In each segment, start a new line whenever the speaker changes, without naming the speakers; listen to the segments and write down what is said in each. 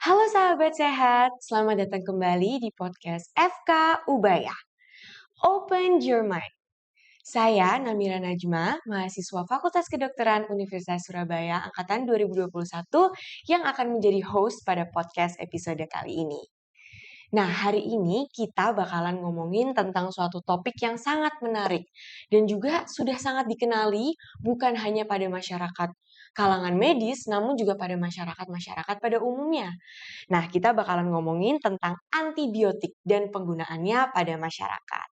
Halo sahabat sehat, selamat datang kembali di podcast FK Ubaya. Open your mind. Saya Namira Najma, mahasiswa Fakultas Kedokteran Universitas Surabaya angkatan 2021 yang akan menjadi host pada podcast episode kali ini. Nah, hari ini kita bakalan ngomongin tentang suatu topik yang sangat menarik dan juga sudah sangat dikenali bukan hanya pada masyarakat kalangan medis, namun juga pada masyarakat-masyarakat pada umumnya. Nah, kita bakalan ngomongin tentang antibiotik dan penggunaannya pada masyarakat.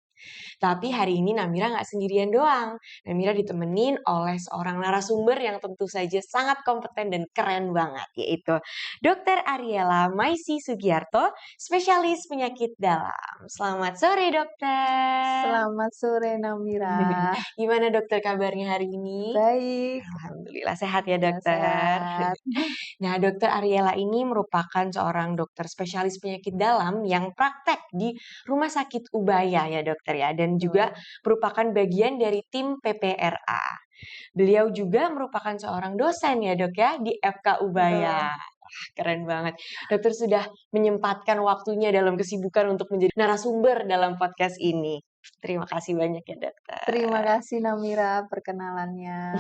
Tapi hari ini Namira nggak sendirian doang. Namira ditemenin oleh seorang narasumber yang tentu saja sangat kompeten dan keren banget, yaitu Dr. Ariela Maisi Sugiarto, spesialis penyakit dalam. Selamat sore, dokter.
Selamat sore Namira.
Gimana dokter kabarnya hari ini?
Baik,
Alhamdulillah sehat ya
ya
dokter.
sehat.
Nah, Dokter Ariela ini merupakan seorang dokter spesialis penyakit dalam yang praktek di Rumah Sakit Ubaya ya dokter ya, dan juga merupakan bagian dari tim PPRA. Beliau juga merupakan seorang dosen ya dok ya di FK Ubaya.
Betul.
Wah, keren banget. Dokter sudah menyempatkan waktunya dalam kesibukan untuk menjadi narasumber dalam podcast ini. Terima kasih banyak ya dokter.
Terima kasih Namira perkenalannya.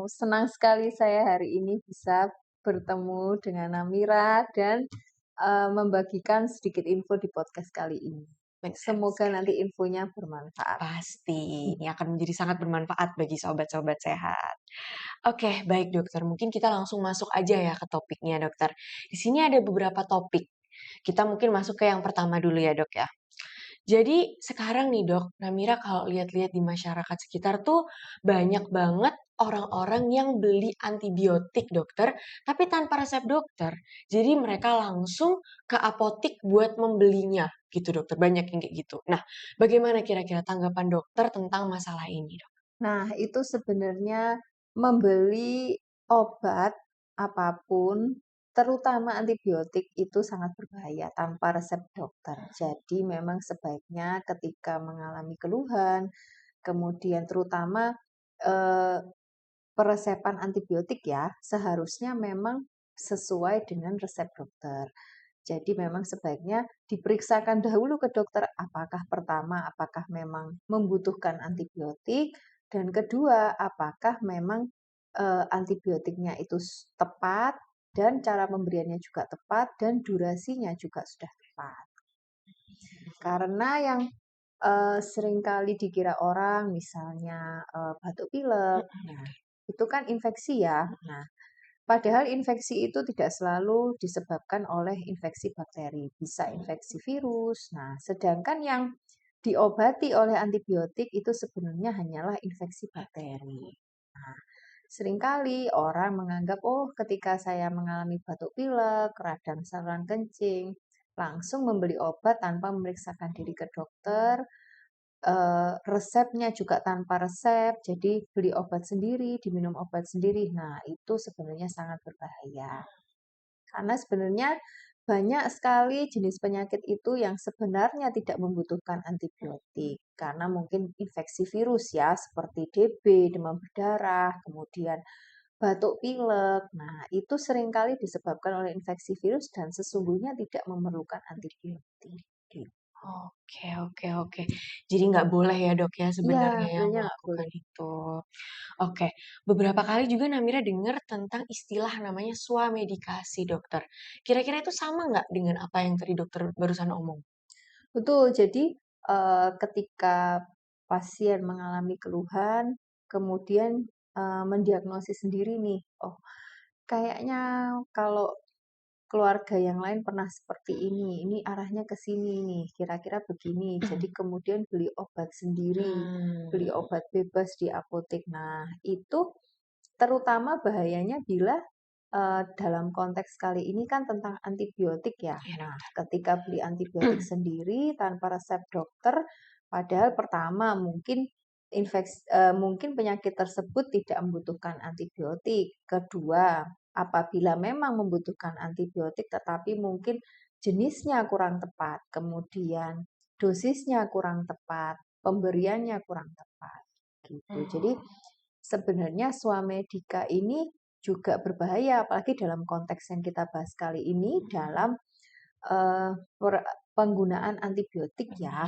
Senang sekali saya hari ini bisa bertemu dengan Namira dan membagikan sedikit info di podcast kali ini.
Benar
Semoga
sekali.
nanti infonya bermanfaat.
Pasti, ini akan menjadi sangat bermanfaat bagi sobat-sobat sehat. Oke, baik dokter. Mungkin kita langsung masuk aja ya ke topiknya dokter. Di sini ada beberapa topik. Kita mungkin masuk ke yang pertama dulu ya dok ya. Jadi sekarang nih dok, Namira kalau lihat-lihat di masyarakat sekitar tuh banyak banget orang-orang yang beli antibiotik dokter, tapi tanpa resep dokter. Jadi mereka langsung ke apotik buat membelinya gitu dokter, banyak yang kayak gitu. Nah, bagaimana kira-kira tanggapan dokter tentang masalah ini dok?
Nah, itu sebenarnya membeli obat apapun, terutama antibiotik itu sangat berbahaya tanpa resep dokter. Jadi memang sebaiknya ketika mengalami keluhan, kemudian terutama eh, peresepan antibiotik ya, seharusnya memang sesuai dengan resep dokter. Jadi memang sebaiknya diperiksakan dahulu ke dokter apakah pertama apakah memang membutuhkan antibiotik dan kedua apakah memang antibiotiknya itu tepat dan cara pemberiannya juga tepat dan durasinya juga sudah tepat. Karena yang seringkali dikira orang misalnya batuk pilek, nah itu kan infeksi ya. Nah, padahal infeksi itu tidak selalu disebabkan oleh infeksi bakteri, bisa infeksi virus. Nah, sedangkan yang diobati oleh antibiotik itu sebenarnya hanyalah infeksi bakteri. Nah, seringkali orang menganggap, oh ketika saya mengalami batuk pilek, radang saluran kencing, langsung membeli obat tanpa memeriksakan diri ke dokter, resepnya juga tanpa resep, jadi beli obat sendiri, diminum obat sendiri. Nah, itu sebenarnya sangat berbahaya. Karena sebenarnya banyak sekali jenis penyakit itu yang sebenarnya tidak membutuhkan antibiotik. Karena mungkin infeksi virus ya, seperti DB, demam berdarah, kemudian batuk pilek. Nah, itu seringkali disebabkan oleh infeksi virus dan sesungguhnya tidak memerlukan antibiotik. Gitu.
Oke. Jadi nggak boleh ya dok ya
Iya,
sebenarnya yang
sebenarnya nggak
melakukan
boleh.
itu. Oke, beberapa kali juga Namira dengar tentang istilah namanya swamedikasi dokter. Kira-kira itu sama nggak dengan apa yang tadi dokter barusan omong?
Betul, jadi ketika pasien mengalami keluhan, kemudian mendiagnosis sendiri nih, oh kayaknya kalau keluarga yang lain pernah seperti ini arahnya ke sini nih, kira-kira begini. Jadi kemudian beli obat sendiri, beli obat bebas di apotek. Nah, itu terutama bahayanya bila dalam konteks kali ini kan tentang antibiotik ya.
Iya
Nah,
dokter.
ketika beli antibiotik sendiri tanpa resep dokter, padahal pertama mungkin penyakit tersebut tidak membutuhkan antibiotik. Kedua, apabila memang membutuhkan antibiotik tetapi mungkin jenisnya kurang tepat, kemudian dosisnya kurang tepat, pemberiannya kurang tepat gitu. Jadi sebenarnya swamedika ini juga berbahaya, apalagi dalam konteks yang kita bahas kali ini dalam penggunaan antibiotik ya.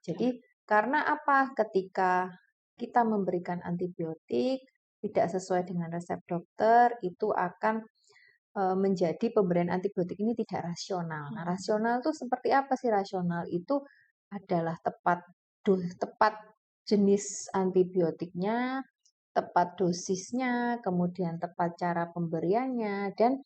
Jadi karena apa? Ketika kita memberikan antibiotik tidak sesuai dengan resep dokter, itu akan menjadi pemberian antibiotik ini tidak rasional. Nah, rasional itu seperti apa sih? Rasional itu adalah tepat jenis antibiotiknya, tepat dosisnya, kemudian tepat cara pemberiannya, dan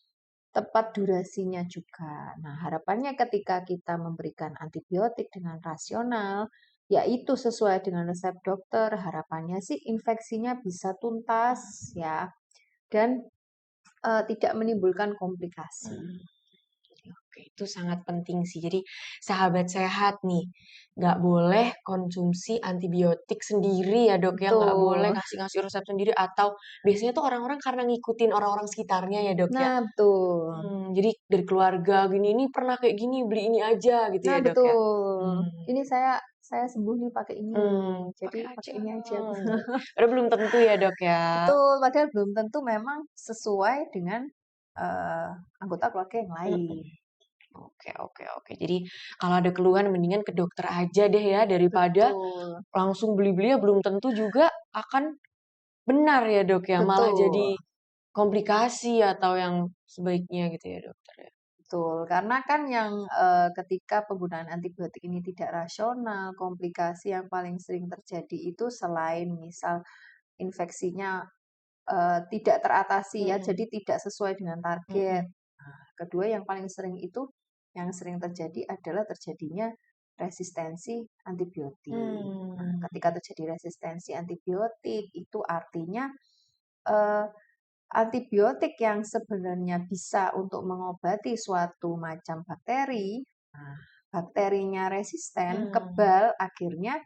tepat durasinya juga. Nah, harapannya ketika kita memberikan antibiotik dengan rasional, yaitu sesuai dengan resep dokter, harapannya sih infeksinya bisa tuntas ya, dan tidak menimbulkan komplikasi.
Oke, itu sangat penting sih. Jadi sahabat sehat nih, nggak boleh konsumsi antibiotik sendiri ya dok ya, nggak boleh
Betul.
ngasih-ngasih resep sendiri atau biasanya tuh orang-orang karena ngikutin orang-orang sekitarnya ya dok ya.
Nah, betul.
Jadi dari keluarga gini, ini pernah kayak gini, beli ini aja gitu
Nah,
ya dok ya.
betul. Ini saya sembuh nih pakai ini. Jadi
Pakai
pakai
aja.
ini aja.
Padahal belum tentu ya dok ya.
Betul, padahal belum tentu memang sesuai dengan anggota keluarga yang lain.
Oke, oke, oke. Jadi kalau ada keluhan mendingan ke dokter aja deh ya daripada
Betul.
langsung beli-beli ya belum tentu juga akan benar ya dok ya, malah
Betul.
jadi komplikasi atau yang sebaiknya gitu ya dokter ya.
Betul, karena kan yang ketika penggunaan antibiotik ini tidak rasional, komplikasi yang paling sering terjadi itu selain misal infeksinya tidak teratasi ya, jadi tidak sesuai dengan target. Nah, kedua yang paling sering itu, yang sering terjadi adalah terjadinya resistensi antibiotik. Nah, ketika terjadi resistensi antibiotik, itu artinya eh, antibiotik yang sebenarnya bisa untuk mengobati suatu macam bakteri, nah, bakterinya resisten, kebal, akhirnya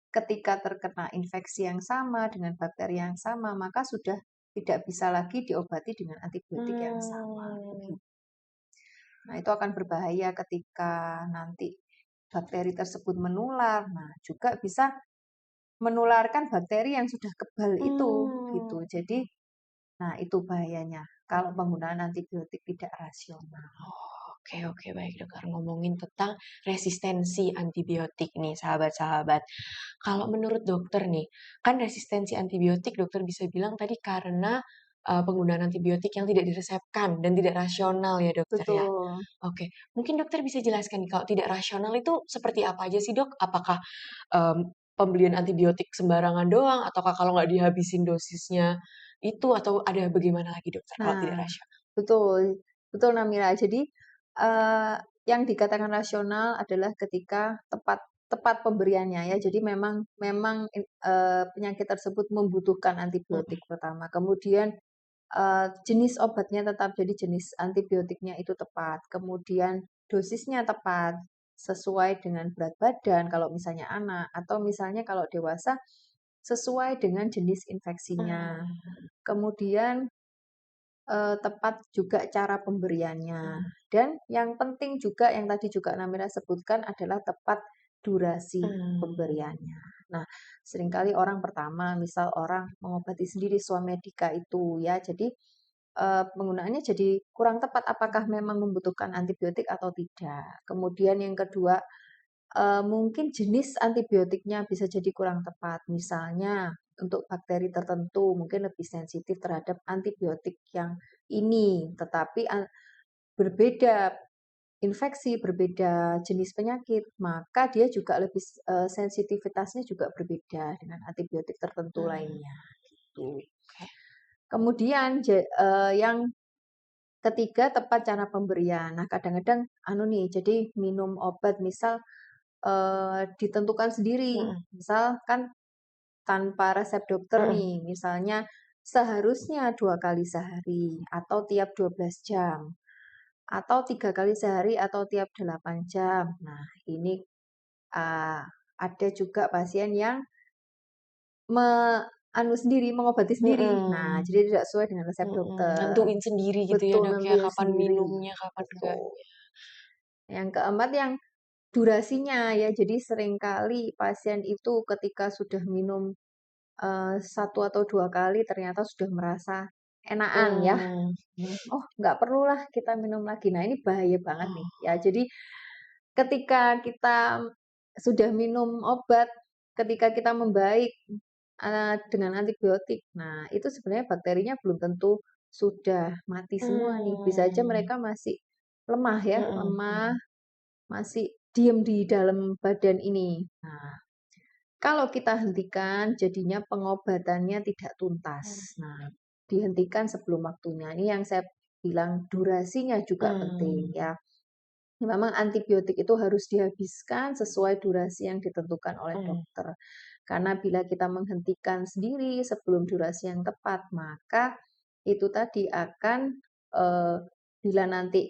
ketika terkena infeksi yang sama dengan bakteri yang sama, maka sudah tidak bisa lagi diobati dengan antibiotik yang sama. Nah, itu akan berbahaya ketika nanti bakteri tersebut menular. Nah, juga bisa menularkan bakteri yang sudah kebal itu, gitu. Jadi, nah itu bahayanya kalau penggunaan antibiotik tidak rasional.
Oke, oke, baik dokter. Ngomongin tentang resistensi antibiotik nih, sahabat-sahabat. Kalau menurut dokter nih, kan resistensi antibiotik dokter bisa bilang tadi karena penggunaan antibiotik yang tidak diresepkan dan tidak rasional ya dokter ya.
Betul.
Oke, mungkin dokter bisa jelaskan nih kalau tidak rasional itu seperti apa aja sih dok? Apakah pembelian antibiotik sembarangan doang, ataukah kalau nggak dihabisin dosisnya itu, atau ada bagaimana lagi dokter kalau tidak
Nah,
rasional?
betul. Betul Namira. Jadi, yang dikatakan rasional adalah ketika tepat tepat pemberiannya ya. Jadi memang memang penyakit tersebut membutuhkan antibiotik pertama. Kemudian, jenis obatnya tetap jadi jenis antibiotiknya itu tepat. Kemudian dosisnya tepat, sesuai dengan berat badan kalau misalnya anak, atau misalnya kalau dewasa sesuai dengan jenis infeksinya. Kemudian tepat juga cara pemberiannya. Dan yang penting juga yang tadi juga Namira sebutkan adalah tepat durasi pemberiannya. Nah, seringkali orang pertama, misal orang mengobati sendiri swamedika itu ya, jadi penggunaannya jadi kurang tepat apakah memang membutuhkan antibiotik atau tidak. Kemudian yang kedua, mungkin jenis antibiotiknya bisa jadi kurang tepat. Misalnya untuk bakteri tertentu mungkin lebih sensitif terhadap antibiotik yang ini, tetapi berbeda infeksi, berbeda jenis penyakit, maka dia juga lebih sensitivitasnya juga berbeda dengan antibiotik tertentu lainnya, gitu. Kemudian yang ketiga tepat cara pemberian. Nah, kadang-kadang jadi minum obat misal ditentukan sendiri. Misal kan tanpa resep dokter nih, misalnya seharusnya 2 kali sehari atau tiap 12 jam atau 3 kali sehari atau tiap 8 jam. Nah, ini ada juga pasien yang mengobati sendiri. Nah, jadi tidak sesuai dengan resep dokter.
Nentuin sendiri gitu ya
Betul,
dok ya,
nentuin
kapan
sendiri.
minumnya, kapan
Betul.
enggaknya.
Yang keempat yang durasinya ya, jadi seringkali pasien itu ketika sudah minum 1 atau 2 kali ternyata sudah merasa enakan ya.
Hmm.
Oh, nggak perlulah kita minum lagi. Nah, ini bahaya banget nih ya. Jadi ketika kita sudah minum obat, ketika kita membaik dengan antibiotik, nah itu sebenarnya bakterinya belum tentu sudah mati semua nih. Bisa aja
Hmm.
mereka masih lemah ya,
Hmm.
lemah, masih diem di dalam badan ini. Nah, kalau kita hentikan, jadinya pengobatannya tidak tuntas. Nah, dihentikan sebelum waktunya. Ini yang saya bilang durasinya juga penting ya. Memang antibiotik itu harus dihabiskan sesuai durasi yang ditentukan oleh
Hmm.
dokter. Karena bila kita menghentikan sendiri sebelum durasi yang tepat, maka itu tadi akan bila nanti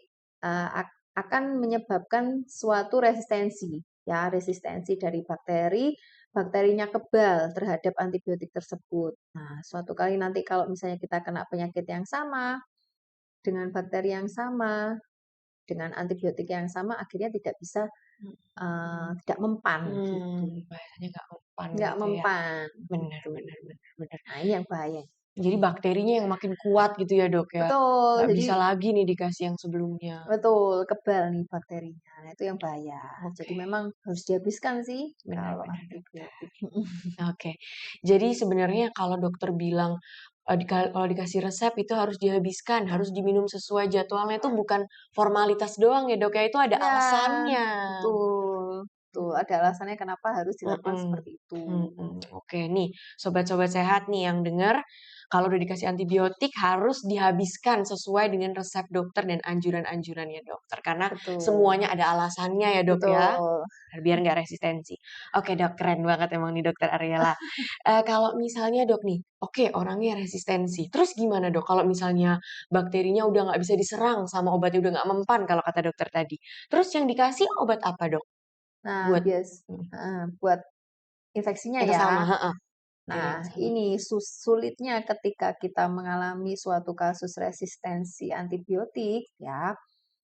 akan menyebabkan suatu resistensi, ya resistensi dari bakteri, bakterinya kebal terhadap antibiotik tersebut. Nah, suatu kali nanti kalau misalnya kita kena penyakit yang sama dengan bakteri yang sama, dengan antibiotik yang sama, akhirnya tidak bisa tidak mempan gitu,
Bahasanya nggak mempan
nggak
gitu ya.
mempan
Benar,
gitu.
benar, benar, benar.
Nah, ini yang bahaya.
Jadi bakterinya yang makin kuat gitu ya dok ya.
Betul,
Nggak
jadi
bisa lagi nih dikasih yang sebelumnya.
betul kebal nih bakterinya. Nah, itu yang bahaya. Jadi
Oke,
memang harus dihabiskan sih kalau
benar-benar dokter.
antibiotik.
Oke, jadi sebenarnya kalau dokter bilang kalau dikasih resep itu harus dihabiskan, harus diminum sesuai jadwalnya itu bukan formalitas doang ya dok ya, itu ada
Ya,
alasannya.
betul. Tuh, ada alasannya kenapa harus dilakukan
Mm-mm.
seperti itu.
Oke, nih sobat-sobat sehat nih yang dengar, kalau udah dikasih antibiotik harus dihabiskan sesuai dengan resep dokter dan anjuran-anjurannya dokter. Karena
Betul.
semuanya ada alasannya ya dok ya,
Betul.
biar nggak resistensi. Oke dok, keren banget emang nih dokter Ariela. Kalau misalnya dok nih, oke orangnya resistensi, terus gimana dok? Kalau misalnya bakterinya udah nggak bisa diserang sama obatnya udah nggak mempan kalau kata dokter tadi, terus yang dikasih obat apa dok?
Nah,
Buat
buat infeksinya
yang sama,
ya.
heeh. Bakteri
Nah,
yang sama.
ini sulitnya ketika kita mengalami suatu kasus resistensi antibiotik, ya,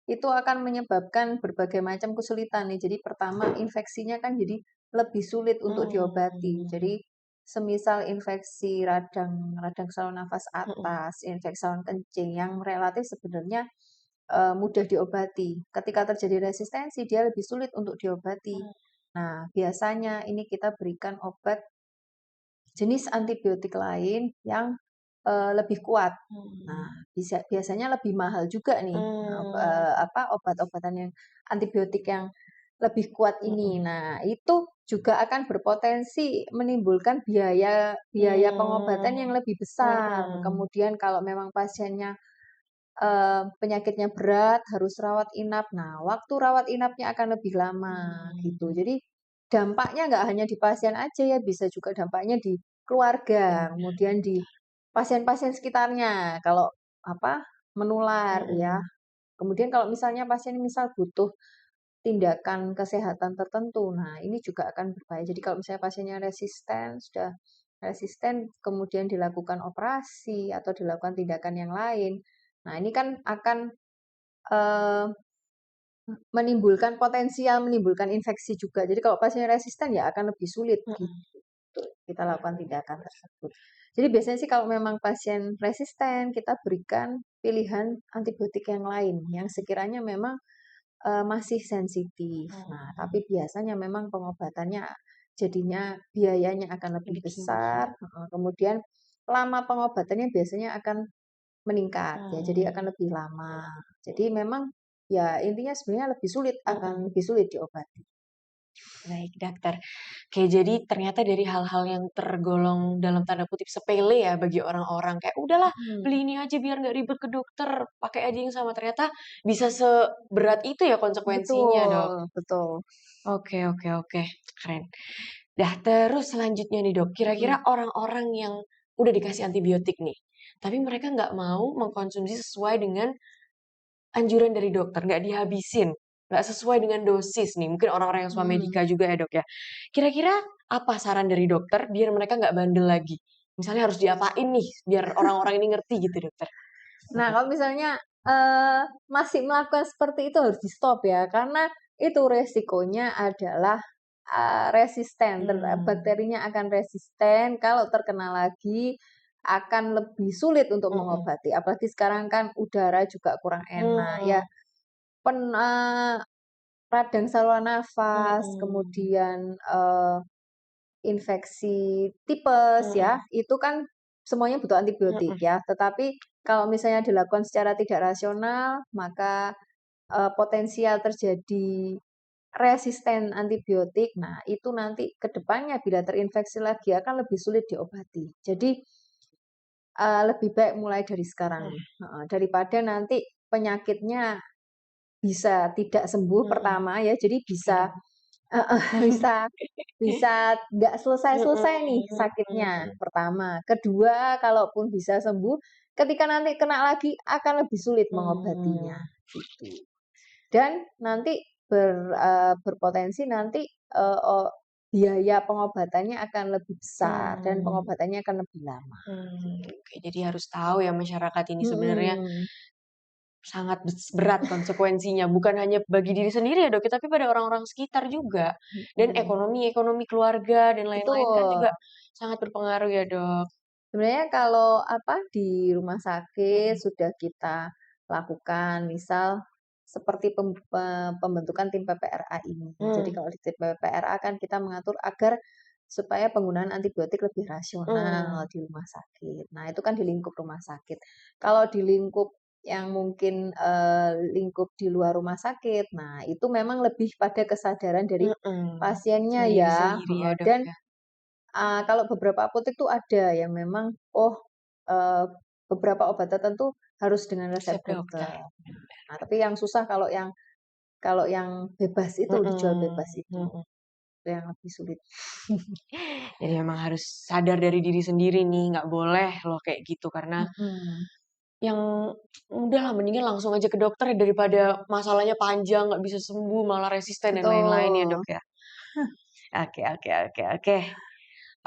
itu akan menyebabkan berbagai macam kesulitan nih. Jadi pertama infeksinya kan jadi lebih sulit untuk diobati.
Hmm.
Jadi semisal infeksi radang radang saluran nafas
Mhm.
atas, infeksi saluran kencing yang relatif sebenarnya mudah diobati. Ketika terjadi resistensi, dia lebih sulit untuk diobati. Nah, biasanya ini kita berikan obat jenis antibiotik lain yang lebih kuat. Nah, biasanya lebih mahal juga nih, obat-obatan yang antibiotik yang lebih kuat ini.
Mhm.
Nah, itu juga akan berpotensi menimbulkan biaya biaya pengobatan yang lebih besar.
Mhm.
Kemudian kalau memang pasiennya penyakitnya berat, harus rawat inap. Nah, waktu rawat inapnya akan lebih lama gitu.
Mhm.
Jadi dampaknya nggak hanya di pasien aja ya, bisa juga dampaknya di keluarga,
Benar.
kemudian di pasien-pasien sekitarnya kalau menular ya.
Mhm.
Kemudian kalau misalnya pasien misal butuh tindakan kesehatan tertentu, nah ini juga akan berbahaya. Jadi kalau misalnya pasiennya sudah resisten, kemudian dilakukan operasi atau dilakukan tindakan yang lain, nah ini kan akan eh, menimbulkan infeksi juga. Jadi kalau pasiennya resisten ya akan lebih sulit
Mhm.
gitu kita lakukan tindakan tersebut. Jadi biasanya sih kalau memang pasien resisten, kita berikan pilihan antibiotik yang lain yang sekiranya memang masih sensitif. Nah,
Mhm.
tapi biasanya memang pengobatannya jadinya biayanya akan lebih
Lebih tinggi.
besar, kemudian lama pengobatannya biasanya akan meningkat ya, jadi akan
Mhm.
lebih lama. Jadi memang ya intinya sebenarnya
Mhm.
lebih sulit diobati.
Baik, dokter. Oke, jadi ternyata dari hal-hal yang tergolong dalam tanda kutip sepele ya bagi orang-orang kayak udahlah
Mhm,
beli ini aja biar nggak ribet ke dokter, pakai aja yang sama. Ternyata bisa seberat itu ya konsekuensinya, Dok.
betul betul.
Oke, oke, oke. Keren. Dah, terus selanjutnya nih, Dok. Kira-kira
Mhm.
orang-orang yang udah dikasih antibiotik nih, tapi mereka nggak mau mengkonsumsi sesuai dengan anjuran dari dokter, nggak dihabisin, nggak sesuai dengan dosis nih, mungkin orang-orang yang suka
Mhm.
medika juga ya dok ya. Kira-kira apa saran dari dokter biar mereka nggak bandel lagi? Misalnya harus diapain nih biar orang-orang ini ngerti gitu dokter?
Nah, kalau misalnya, masih melakukan seperti itu harus di-stop ya, karena itu resikonya adalah, resisten,
Hmm.
bakterinya akan resisten kalau terkena lagi, akan lebih sulit untuk
Mm-mm.
mengobati. Apalagi sekarang kan udara juga kurang enak, ya radang saluran nafas, kemudian infeksi tipes ya, itu kan semuanya butuh antibiotik ya. Tetapi kalau misalnya dilakukan secara tidak rasional, maka potensial terjadi resisten antibiotik. Nah, itu nanti ke depannya bila terinfeksi lagi akan lebih sulit diobati. Jadi lebih baik mulai dari sekarang, daripada nanti penyakitnya bisa tidak sembuh pertama ya. Jadi bisa bisa bisa nggak selesai-selesai nih sakitnya, pertama. Kedua, kalaupun bisa sembuh, ketika nanti kena lagi akan lebih sulit mengobatinya, gitu. Dan nanti berpotensi nanti, biaya pengobatannya akan lebih besar dan pengobatannya akan lebih lama.
Oke, jadi harus tahu ya masyarakat ini sebenarnya
Mhm,
sangat berat konsekuensinya, bukan hanya bagi diri sendiri ya Dok, ya, tapi pada orang-orang sekitar juga. Dan
mhm.
ekonomi keluarga dan lain-lain kan
Betul.
juga sangat berpengaruh ya Dok.
Sebenarnya kalau di rumah sakit sudah kita lakukan, misal seperti pembentukan tim PPRA ini. Jadi kalau di tim PPRA kan kita mengatur agar supaya penggunaan antibiotik lebih rasional di rumah sakit. Nah, itu kan di lingkup rumah sakit. Kalau di lingkup yang mungkin lingkup di luar rumah sakit, nah itu memang lebih pada kesadaran dari pasiennya ya,
Sendiri-sendiri ya Dok
dan
ya.
kalau beberapa apotek tuh ada yang memang, eee, beberapa obat tertentu harus dengan resep
Resep dokter.
dokter. Nah, tapi yang susah kalau yang bebas itu, dijual
Mhm,
bebas itu
mhm.
yang lebih sulit.
Jadi memang harus sadar dari diri sendiri nih, nggak boleh loh kayak gitu karena
Mhm,
yang udahlah mendingan langsung aja ke dokter ya daripada masalahnya panjang, nggak bisa sembuh, malah resisten dan lain-lain ya
betul.
Dok ya. Oke, oke, oke, oke.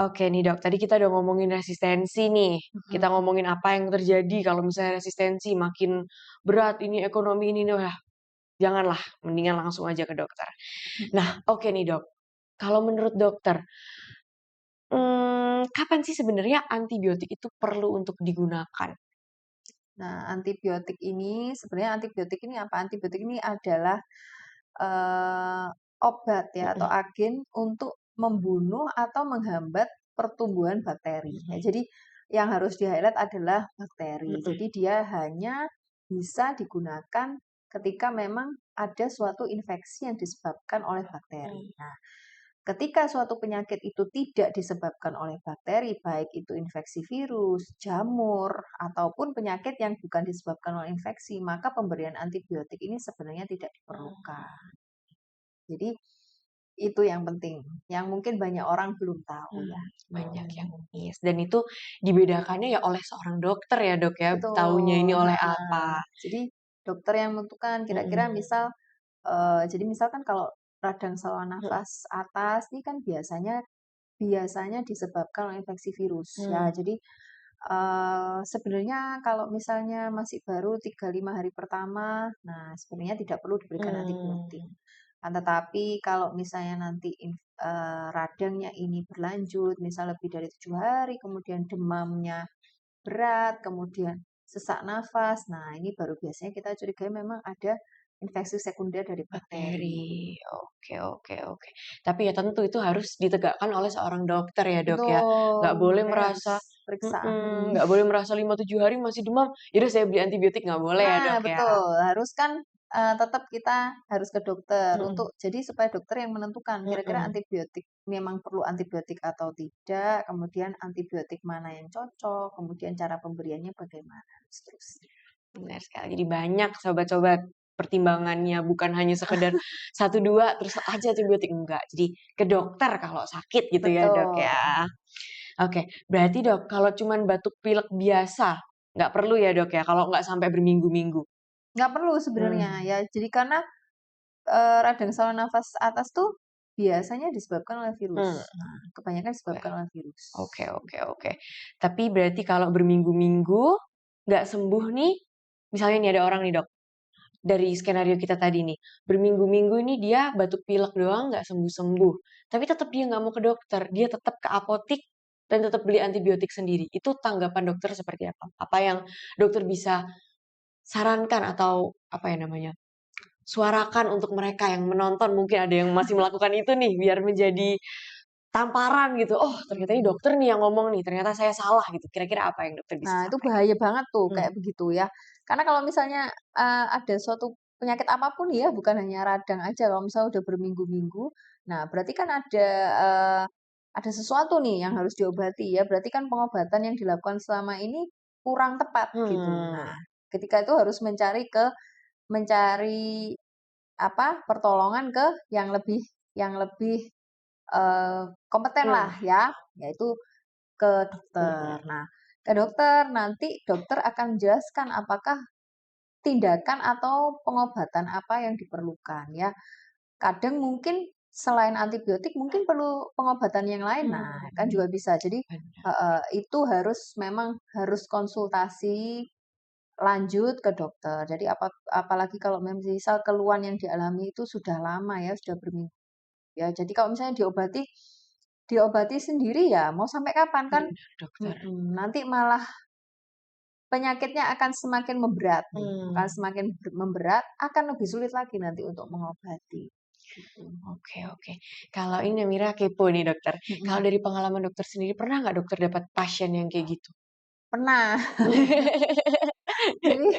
Oke nih Dok, tadi kita udah ngomongin resistensi nih. Kita
Mhm,
ngomongin apa yang terjadi kalau misalnya resistensi makin berat ini ekonomi ini nih, wah janganlah, mendingan langsung aja ke dokter.
mhm.
Nah, oke nih Dok, kalau menurut dokter, kapan sih sebenarnya antibiotik itu perlu untuk digunakan?
Nah, antibiotik ini apa? Antibiotik ini adalah, eee, obat ya atau
Mhm,
agen untuk membunuh atau menghambat pertumbuhan bakteri. Ya,
mhm,
jadi yang harus di-highlight adalah bakteri.
mhm,
Jadi dia hanya bisa digunakan ketika memang ada suatu infeksi yang disebabkan oleh bakteri.
mhm,
Nah, ketika suatu penyakit itu tidak disebabkan oleh bakteri, baik itu infeksi virus, jamur, ataupun penyakit yang bukan disebabkan oleh infeksi, maka pemberian antibiotik ini sebenarnya tidak
mhm.
diperlukan. Jadi itu yang penting, yang mungkin banyak orang belum tahu ya.
Banyak yang miss dan itu dibedakannya ya oleh seorang dokter ya, Dok, ya, taunya ini
Betul,
oleh
heeh.
apa.
Jadi dokter yang menentukan kira-kira
Mhm,
misal, jadi misalkan kalau radang saluran
mhm,
nafas atas ini kan biasanya biasanya disebabkan oleh infeksi virus ya.
mmm,
Jadi, sebenarnya kalau misalnya masih baru 3, 5 hari pertama, nah sebenarnya tidak perlu diberikan antibiotik.
mmm,
Tetapi kalau misalnya nanti radangnya ini berlanjut, misal lebih dari 7 hari, kemudian demamnya berat, kemudian sesak nafas, nah ini baru biasanya kita curigai memang ada infeksi sekunder dari bakteri.
bakteri. Oke, oke, oke. Tapi ya tentu itu harus ditegakkan oleh seorang dokter ya, Dok, ya. Nggak
Betul,
boleh
makanya harus
merasa
periksa ahli.
nggak boleh merasa 5, 7 hari masih demam, ya udah saya beli antibiotik, nggak boleh ya,
Nah,
Dok, ya.
betul. Harus kan, tetap kita harus ke dokter
Mhm,
untuk jadi supaya dokter yang menentukan kira-kira
mhm.
antibiotik memang perlu antibiotik atau tidak, kemudian antibiotik mana yang cocok, kemudian cara pemberiannya bagaimana, dan seterusnya.
Benar sekali. Jadi banyak sobat-sobat pertimbangannya, bukan hanya sekedar satu 2 terus aja antibiotik, enggak. Jadi ke dokter kalau sakit gitu ya, Dok,
Betul.
ya. Oke, berarti Dok, kalau cuman batuk pilek biasa, nggak perlu ya, Dok, ya, kalau nggak sampai berminggu-minggu?
Nggak perlu sebenarnya
Mmm,
ya, jadi karena, radang saluran nafas atas tuh biasanya disebabkan oleh virus.
mmm,
Nah, kebanyakan
oke.
disebabkan oleh virus.
Oke, oke, oke. Tapi berarti kalau berminggu-minggu nggak sembuh nih, misalnya nih ada orang nih, Dok, dari skenario kita tadi nih, berminggu-minggu ini dia batuk pilek doang nggak sembuh-sembuh, tapi tetap dia nggak mau ke dokter, dia tetap ke apotik, dan tetap beli antibiotik sendiri. Itu tanggapan dokter seperti apa? Apa yang dokter bisa sarankan atau apa ya namanya? Suarakan untuk mereka yang menonton, mungkin ada yang masih melakukan itu nih biar menjadi tamparan gitu. Oh, ternyata ini dokter nih yang ngomong nih, ternyata saya salah gitu. Kira-kira apa yang dokter bisa
Nah, itu
sampaikan?
bahaya banget tuh
Hmm.
kayak begitu ya. Karena kalau misalnya, ada suatu penyakit apapun ya, bukan hanya radang aja, kalau misalnya udah berminggu-minggu, nah berarti kan ada sesuatu nih yang harus diobati ya, berarti kan pengobatan yang dilakukan selama ini kurang tepat gitu.
Hmm.
Nah, ketika itu harus mencari apa, pertolongan ke yang lebih, kompeten
Hmm.
lah ya, yaitu ke dokter.
Hmm.
Nah, ke dokter nanti dokter akan menjelaskan apakah tindakan atau pengobatan apa yang diperlukan ya. Kadang mungkin selain antibiotik mungkin perlu pengobatan yang lain. Nah, kan
Hmm.
juga bisa. Jadi
Benar.
itu memang harus konsultasi lanjut ke dokter. Jadi apalagi kalau misal keluhan yang dialami itu sudah lama ya, sudah berminggu ya. Jadi kalau misalnya diobati sendiri ya mau sampai kapan kan?
Benar, dokter.
Nanti malah penyakitnya akan semakin memberat nih, akan
Hmm.
semakin memberat, akan lebih sulit lagi nanti untuk mengobati, gitu.
Oke, oke. Kalau ini Mira kepo nih dokter. Kalau
Mhm.
dari pengalaman dokter sendiri, pernah nggak dokter dapat pasien yang kayak gitu?
Pernah. Jadi,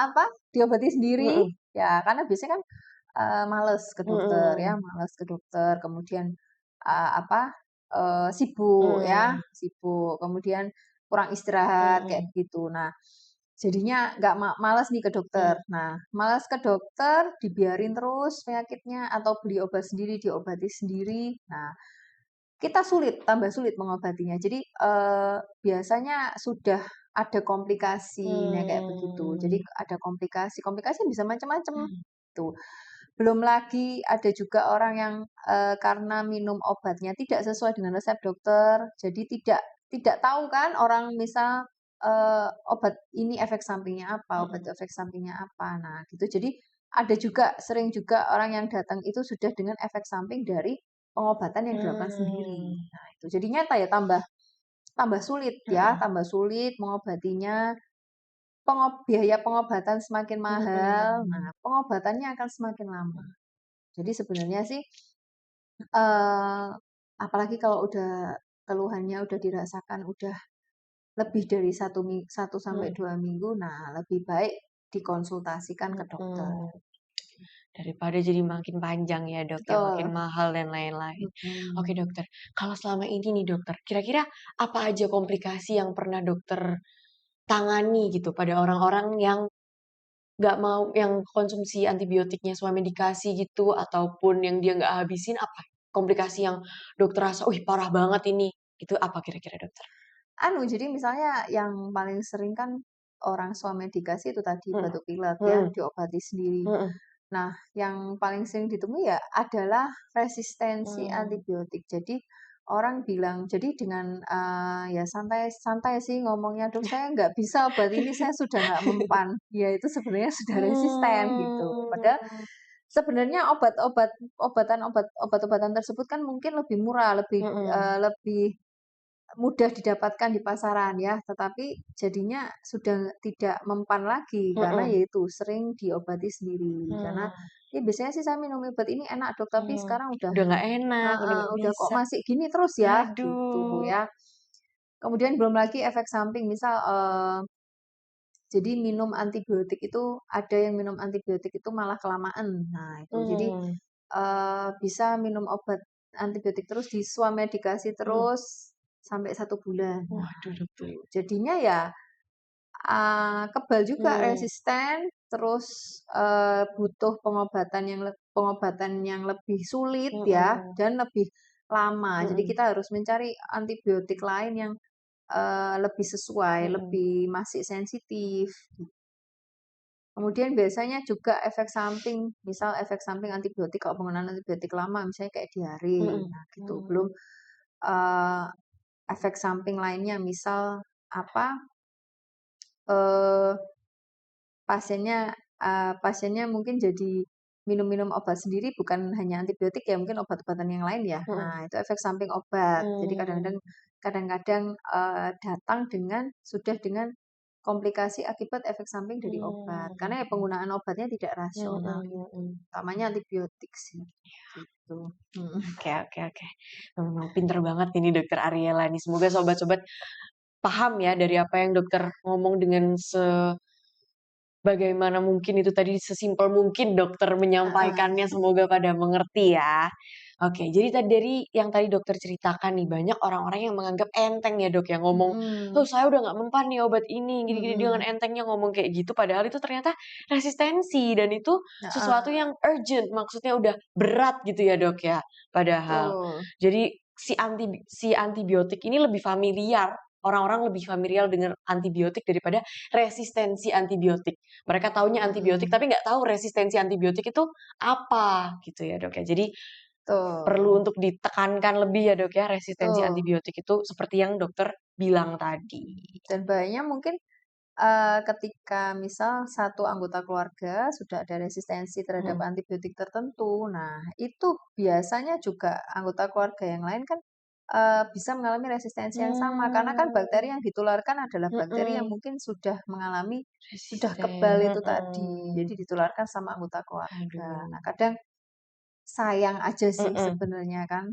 apa, diobati sendiri,
Mm-mm.
ya karena biasanya kan, males ke dokter ya,
Mm-mm.
males ke dokter, kemudian, apa, sibuk ya,
Mm.
sibuk, kemudian kurang istirahat, kayak
Mm-mm.
begitu. Nah, jadinya nggak males nih ke dokter.
Mm.
Nah, males ke dokter, dibiarin terus penyakitnya atau beli obat sendiri, diobati sendiri. Nah, kita tambah sulit mengobatinya. Jadi, biasanya sudah ada komplikasi, nah kayak begitu. Jadi
Hmm.
ada komplikasi bisa macam-macam,
Hmm.
tuh. Belum lagi ada juga orang yang, karena minum obatnya tidak sesuai dengan resep dokter, jadi tidak tahu kan orang misal, obat ini efek sampingnya apa, obat
Mm-mm.
itu efek sampingnya apa. Nah gitu, jadi sering juga orang yang datang itu sudah dengan efek samping dari pengobatan yang dilakukan sendiri.
Hmm.
Nah itu, jadi nyata ya tambah tambah sulit ya,
Mm-mm.
tambah sulit mengobatinya, biaya pengobatan semakin mahal, nah
Mm-mm.
pengobatannya akan semakin lama. Jadi sebenarnya sih, eee, apalagi kalau keluhannya udah dirasakan udah lebih dari 1 sampai 2 minggu, nah lebih baik dikonsultasikan ke dokter.
Mm-mm. Daripada jadi makin panjang ya dok ya, makin
Betul,
mahal dan lain-lain. Oke
mhm.
dokter, kalau selama ini nih dokter, kira-kira apa aja komplikasi yang pernah dokter tangani gitu pada orang-orang yang nggak mau, yang konsumsi antibiotiknya sesuai medikasi gitu, ataupun yang dia nggak habisin, apa komplikasi yang dokter rasa, wih parah banget ini, itu apa kira-kira dokter?
Jadi misalnya yang paling sering kan orang soal medikasi itu tadi
Hmm.
batuk pilek ya,
Hmm.
diobati sendiri.
Hmm.
Nah, yang paling sering ditemui ya adalah resistensi
Hmm.
antibiotik. Jadi orang bilang, jadi dengan ya santai-santai sih ngomongnya, dok saya nggak bisa obat ini, saya sudah nggak mempan. Ya itu sebenarnya sudah resisten gitu. Padahal
Hmm.
sebenarnya obat-obatan tersebut kan mungkin lebih murah,
Hmm.
lebih mudah didapatkan di pasaran ya, tetapi jadinya sudah tidak mempan lagi karena
Hmm.
yaitu sering diobati sendiri. Karena
Hmm.
ya biasanya sih saya minum obat ini enak dok, tapi
Hmm.
sekarang
Udah nggak enak, udah nggak
udah kok
bisa.
masih gini terus ya, gitu
Aduh.
ya. Kemudian belum lagi efek samping, misal jadi minum antibiotik itu ada yang minum antibiotik itu malah kelamaan. Nah itu, jadi
Hmm.
bisa minum obat antibiotik terus, medikasi
Hmm.
terus sampai 1 bulan. Nah
Waduh
itu,
dokter.
jadinya ya kebal juga,
Hmm.
resisten, terus, butuh pengobatan yang lebih sulit ya,
Hmm.
dan lebih lama. Jadi
Hmm.
kita harus mencari antibiotik lain yang, lebih sesuai,
Hmm.
lebih masih sensitif. Kemudian biasanya juga efek samping, misal efek samping antibiotik kalau penggunaan antibiotik lama, misalnya kayak diare,
Hmm.
nah gitu. Belum,
Hmm.
eee, efek samping lainnya, misal apa, eee pasiennya pasiennya mungkin jadi minum-minum obat sendiri bukan hanya antibiotik ya, mungkin obat-obatan yang lain ya.
Mhm.
Nah, itu efek samping obat. Jadi
Mmm.
kadang-kadang, datang dengan komplikasi akibat efek samping dari obat.
Mmm.
Karena ya penggunaan obatnya tidak
Mhm
rasional,
mhm.
utamanya antibiotik sih, gitu. Mhm.
Oke oke oke. Memang pinter banget ini Dokter Ariela nih. Semoga sobat-sobat paham ya dari apa yang dokter ngomong dengan bagaimana mungkin itu tadi sesimpel mungkin dokter menyampaikannya,
Heeh.
semoga pada mengerti ya. Oke, jadi tadi dari yang tadi dokter ceritakan nih, banyak orang-orang yang menganggap enteng ya Dok, yang ngomong, "Oh
Mhm.
saya udah nggak mempan nih obat ini, gini-gini," dengan
Mhm.
entengnya ngomong kayak gitu, padahal itu ternyata resistensi dan itu sesuatu
Heeh.
yang urgent, maksudnya udah berat gitu ya Dok ya, padahal.
Betul.
Jadi si antibiotik ini lebih familiar, orang-orang lebih familiar dengan antibiotik daripada resistensi antibiotik. Mereka taunya antibiotik,
Mhm.
tapi nggak tahu resistensi antibiotik itu apa, gitu ya Dok ya. Jadi perlu
Betul.
untuk ditekankan lebih ya Dok ya, resistensi
Betul.
antibiotik itu seperti yang dokter bilang tadi.
Dan bahayanya mungkin, ketika misal satu anggota keluarga sudah ada resistensi terhadap
Mhm.
antibiotik tertentu, nah itu biasanya juga anggota keluarga yang lain kan, bisa mengalami resistensi yang sama. Karena kan bakteri
Mmm,
yang ditularkan adalah bakteri yang
mhm,
mungkin sudah kebal
resisten,
itu tadi, jadi
mhm.
ditularkan sama anggota keluarga.
Aduh,
Nah kadang sayang aja sih
mhm,
sebenarnya kan,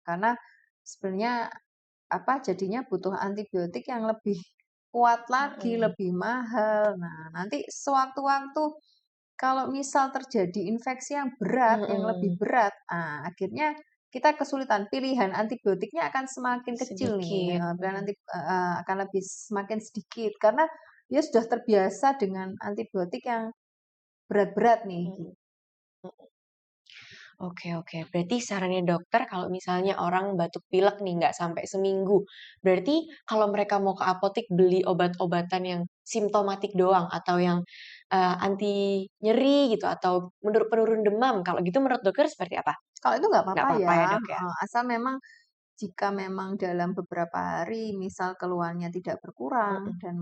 karena sebenarnya jadinya butuh antibiotik yang lebih kuat lagi,
mhm,
lebih mahal. Nah, nanti sewaktu-waktu kalau misal terjadi infeksi yang berat, yang lebih
mhm,
berat, akhirnya kita kesulitan, pilihan antibiotiknya akan semakin kecil nih,
sedikit,
akan lebih semakin sedikit karena dia sudah terbiasa dengan antibiotik yang berat-berat nih,
mhm,
gitu.
mhm. Oke oke, berarti sarannya dokter kalau misalnya orang batuk pilek nih nggak sampai seminggu, berarti kalau mereka mau ke apotik beli obat-obatan yang simptomatik doang atau yang, anti nyeri gitu atau penurun demam, kalau gitu menurut dokter seperti apa?
Kalau itu nggak
Nggak
apa-apa
apa-apa
ya,
ya, Dok, ya?
heeh, asal memang jika memang dalam beberapa hari misal keluhannya tidak berkurang
Mhm,
dan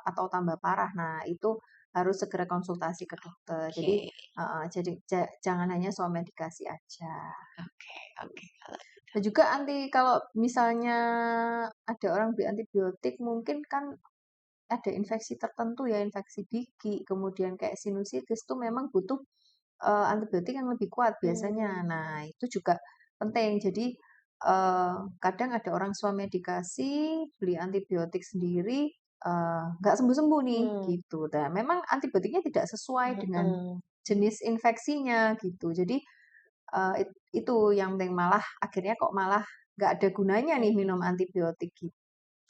atau tambah parah, nah itu harus segera konsultasi ke dokter. Jadi
oke
heeh, jadi jangan hanya soal medikasi aja.
oke oke, kalau
Dan juga kalau misalnya ada orang beli antibiotik mungkin kan ada infeksi tertentu ya, infeksi gigi, kemudian kayak sinusitis tuh memang butuh, antibiotik yang lebih kuat biasanya.
mmm,
Nah, itu juga penting. Jadi, kadang ada orang swamedikasi, beli antibiotik sendiri, nggak sembuh-sembuh nih,
mmm,
gitu. Dan memang antibiotiknya tidak sesuai dengan
mhm.
jenis infeksinya, gitu. Jadi, itu yang penting, malah akhirnya kok malah nggak ada gunanya nih
Mhm,
minum antibiotik, gitu.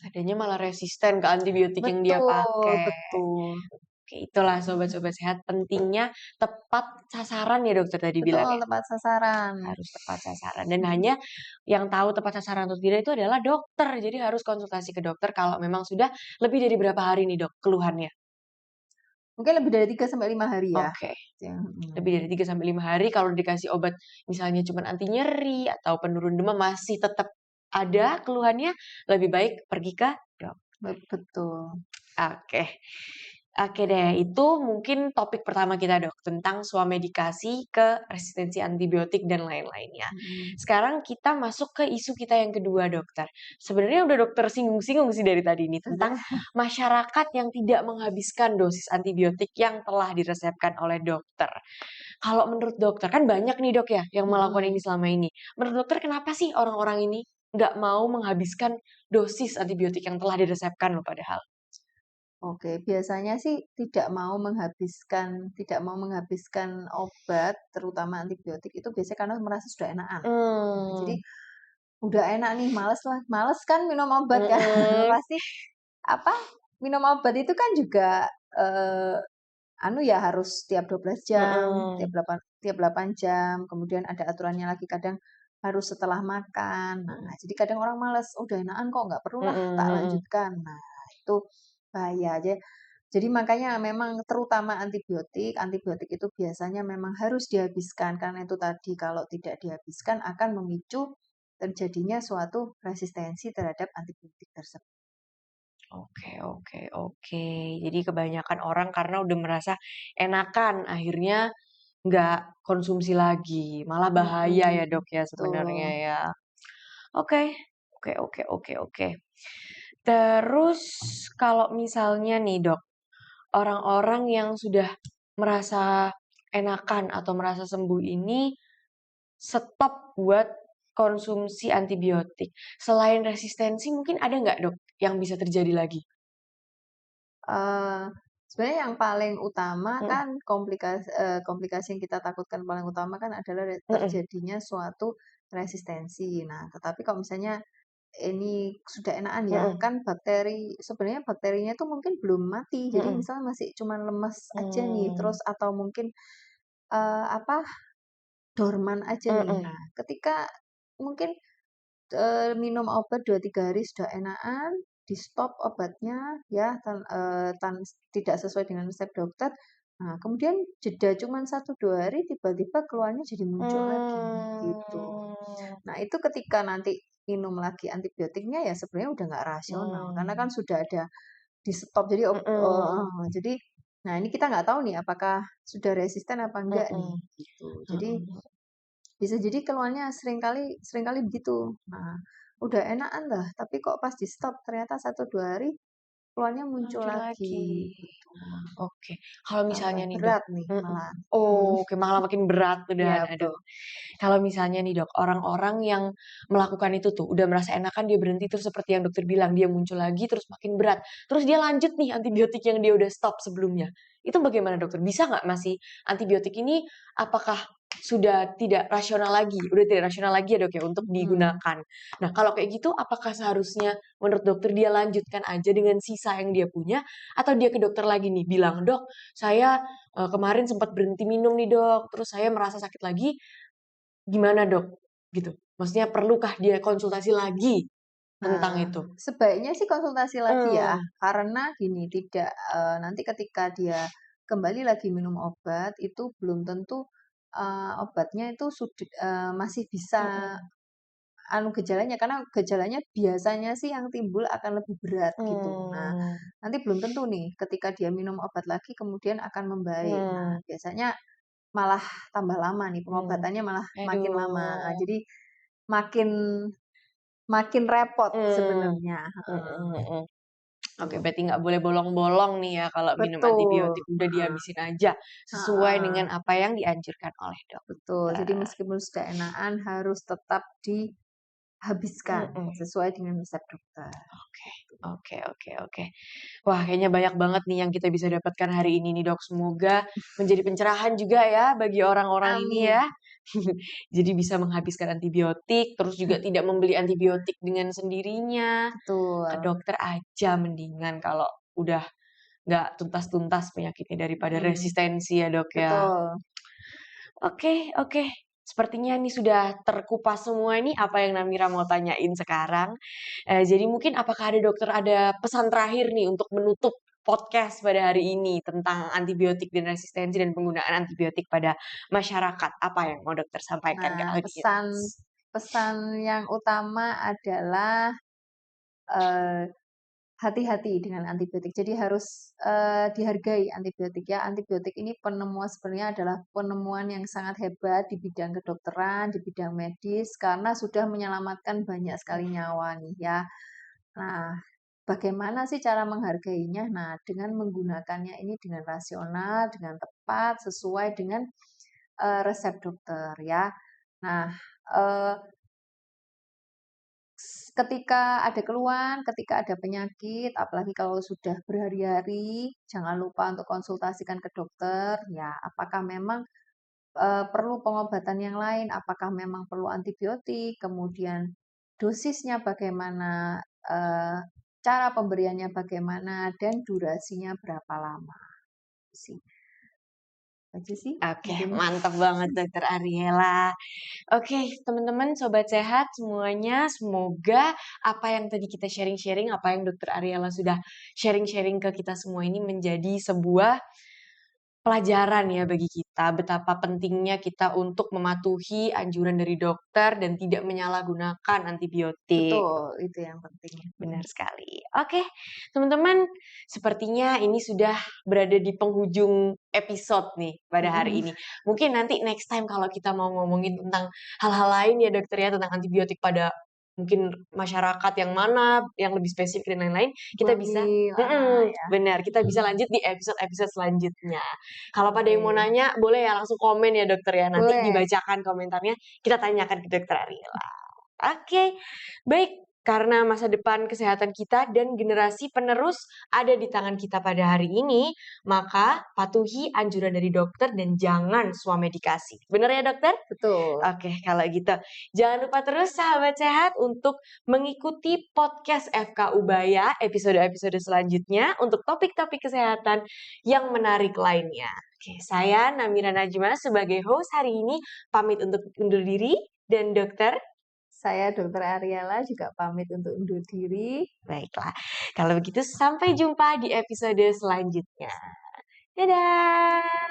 adanya malah resisten ke antibiotik yang dia
Betul
pakai.
betul.
Oke, itulah
Mhm.
sobat-sobat sehat pentingnya tepat sasaran ya dokter tadi bilang
Betul,
ya?
tepat sasaran.
Harus tepat sasaran dan
Mhm.
hanya yang tahu tepat sasaran atau tidak itu adalah dokter. Jadi harus konsultasi ke dokter kalau memang sudah lebih dari berapa hari nih Dok keluhannya?
Mungkin lebih dari 3 sampai 5 hari ya.
Oke,
Mhm.
lebih dari 3 sampai 5 hari kalau dikasih obat misalnya cuman anti nyeri atau penurun demam masih tetap ada keluhannya, lebih baik pergi ke dokter.
Betul.
Oke. Oke deh, itu mungkin topik pertama kita Dok, tentang swamedikasi ke resistensi antibiotik dan lain-lainnya.
Mhm.
Sekarang kita masuk ke isu kita yang kedua dokter. Sebenarnya udah dokter singgung-singgung sih dari tadi ini, tentang masyarakat yang tidak menghabiskan dosis antibiotik yang telah diresepkan oleh dokter. Kalau menurut dokter, kan banyak nih Dok ya, yang melakukan ini
Mhm.
selama ini. Menurut dokter kenapa sih orang-orang ini nggak mau menghabiskan dosis antibiotik yang telah diresepkan loh padahal?
Oke, biasanya sih tidak mau menghabiskan obat, terutama antibiotik itu biasanya karena merasa sudah enakan. Nah, jadi
Mmm,
udah enak nih, males lah, males kan minum obat kan.
mhm,
Pasti apa, minum obat itu kan juga, eee, ya harus tiap 12 jam,
mhm,
tiap 8 jam, kemudian ada aturannya lagi kadang harus setelah makan. Nah, jadi kadang orang males, "Udah enakan kok, nggak
mhm
perlulah tak
mhm.
lanjutkan." Nah, itu bahaya aja. Jadi makanya memang terutama antibiotik, antibiotik itu biasanya memang harus dihabiskan, karena itu tadi kalau tidak dihabiskan akan memicu terjadinya suatu resistensi terhadap antibiotik tersebut.
Oke oke oke. Jadi kebanyakan orang karena udah merasa enakan, akhirnya nggak konsumsi lagi. Malah bahaya ya dok ya sebenarnya
Betul.
ya. Oke, oke. Terus kalau misalnya nih dok, orang-orang yang sudah merasa enakan atau merasa sembuh ini stop buat konsumsi antibiotik. Selain resistensi mungkin ada nggak dok yang bisa terjadi lagi?
Eee, Sebenarnya yang paling utama
Mhm,
kan komplikasi yang kita takutkan paling utama kan adalah
mhm,
terjadinya suatu resistensi. Nah, tetapi kalau misalnya ini sudah enakan ya,
mhm,
kan sebenarnya bakterinya tuh mungkin belum mati, jadi
mhm.
misalnya masih cuman lemes aja nih, terus
Mmm,
atau mungkin, apa, dorman aja nih.
mhm,
Nah, ketika mungkin minum obat 2 3 hari sudah enakan, di-stop obatnya ya tidak sesuai dengan resep dokter. Nah, kemudian jeda cuman 1 2 hari tiba-tiba keluhannya jadi muncul lagi, gitu.
mmm,
Nah, itu ketika nanti minum lagi antibiotiknya ya sebenarnya udah nggak rasional, karena kan
mmm,
sudah ada di-stop
mhm,
jadi nah ini kita nggak tahu nih apakah sudah resisten apa enggak nih,
mhm,
gitu. Jadi
mhm.
bisa jadi keluhannya seringkali seringkali begitu. Nah, udah enakan lah, tapi kok pas di-stop ternyata 1 2 hari keluhannya muncul
Muncul
lagi,
lagi.
gitu.
Oke, kalau
Tambah
misalnya nih Dok
berat nih
mhm,
malahan.
oke malah makin berat
Iya
udahan, aduh.
betul.
Kalau misalnya nih Dok, orang-orang yang melakukan itu tuh, udah merasa enakan dia berhenti terus seperti yang dokter bilang, dia muncul lagi terus makin berat, terus dia lanjut nih antibiotik yang dia udah stop sebelumnya. Itu bagaimana dokter? Bisa nggak masih antibiotik ini apakah sudah tidak rasional lagi, udah tidak rasional lagi ya Dok ya untuk
Mhm.
digunakan. Nah kalau kayak gitu apakah seharusnya menurut dokter dia lanjutkan aja dengan sisa yang dia punya, atau dia ke dokter lagi nih bilang, "Dok, saya, kemarin sempat berhenti minum nih Dok, terus saya merasa sakit lagi, gimana Dok?" Gitu. Maksudnya perlukah dia konsultasi lagi tentang
Nah,
itu?
sebaiknya sih konsultasi lagi ya,
Mmm,
karena gini, nanti ketika dia kembali lagi minum obat, itu belum tentu, obatnya itu masih bisa
mhm,
gejalanya, karena gejalanya biasanya sih yang timbul akan lebih berat gitu. Nah,
mmm,
nanti belum tentu nih ketika dia minum obat lagi kemudian akan membaik. Nah,
mmm,
biasanya malah tambah lama nih,
mmm.
pengobatannya malah makin lama. Nah,
Aduh,
jadi makin makin repot
mmm,
sebenarnya, heeh,
mhm, mhm. Oke,
tuh.
berarti nggak boleh bolong-bolong nih ya kalau minum
Betul,
antibiotik, udah dihabisin aja sesuai
heeh,
dengan apa yang dianjurkan oleh
betul. Jadi
dokter.
meskipun sudah enakan harus tetap dihabiskan
Mhm.
sesuai dengan resep dokter.
Oke, oke. Wah, kayaknya banyak banget nih yang kita bisa dapatkan hari ini nih, Dok. Semoga menjadi pencerahan juga ya bagi orang-orang ini
Amin,
ya. Jadi bisa menghabiskan antibiotik, terus juga tidak membeli antibiotik dengan sendirinya. Ke
betul,
dokter aja mendingan kalau udah nggak tuntas-tuntas penyakitnya daripada
mhm,
resistensi ya, Dok, ya.
betul.
Oke. Sepertinya nih sudah terkupas semua nih apa yang Namira mau tanyain sekarang. Jadi mungkin apakah ada pesan terakhir nih untuk menutup podcast pada hari ini tentang antibiotik dan resistensi dan penggunaan antibiotik pada masyarakat? Apa yang mau dokter sampaikan ke
Nah,
audiens?
pesan yang utama adalah, eee, hati-hati dengan antibiotik. Jadi harus, dihargai antibiotik ya. Antibiotik ini sebenarnya adalah penemuan yang sangat hebat di bidang kedokteran, di bidang medis, karena sudah menyelamatkan banyak sekali nyawa nih ya. Nah, bagaimana sih cara menghargainya? Nah, dengan menggunakannya ini dengan rasional, dengan tepat, sesuai dengan, resep dokter ya. Nah, eee, ketika ada keluhan, ketika ada penyakit, apalagi kalau sudah berhari-hari, jangan lupa untuk konsultasikan ke dokter, ya apakah memang, perlu pengobatan yang lain, apakah memang perlu antibiotik, kemudian dosisnya bagaimana, eee, cara pemberiannya bagaimana, dan durasinya berapa lama, sih. Aja sih
Oke,
mungkin.
mantap banget Dokter Ariela. Oke, teman-teman, sobat sehat semuanya, semoga apa yang tadi kita sharing-sharing, apa yang Dokter Ariela sudah sharing-sharing ke kita semua ini menjadi sebuah pelajaran ya bagi kita, betapa pentingnya kita untuk mematuhi anjuran dari dokter dan tidak menyalahgunakan antibiotik.
Betul, itu yang penting.
Benar sekali. Oke, teman-teman, sepertinya ini sudah berada di penghujung episode nih pada hari ini. Mungkin nanti next time kalau kita mau ngomongin tentang hal-hal lain ya dokter ya, tentang antibiotik pada mungkin masyarakat yang mana, yang lebih spesifik dan lain-lain, kita bisa
Bolehlah ya.
benar, kita bisa lanjut di episode-episode selanjutnya. Kalau pada yang mau
Oke.
nanya, boleh ya langsung komen ya dokter ya. Nanti
Boleh.
dibacakan komentarnya, kita tanyakan ke dokter Ariela. Oke, baik. Karena masa depan kesehatan kita dan generasi penerus ada di tangan kita pada hari ini, maka patuhi anjuran dari dokter dan jangan swamedikasi. Benar ya dokter?
Betul.
Oke, kalau gitu. Jangan lupa terus sahabat sehat untuk mengikuti podcast FK Ubaya episode-episode selanjutnya untuk topik-topik kesehatan yang menarik lainnya. Oke, saya Namira Najma sebagai host hari ini pamit untuk undur diri dan dokter.
Saya Dr. Ariela juga pamit untuk undur diri.
Baiklah, kalau begitu sampai jumpa di episode selanjutnya. Dadah!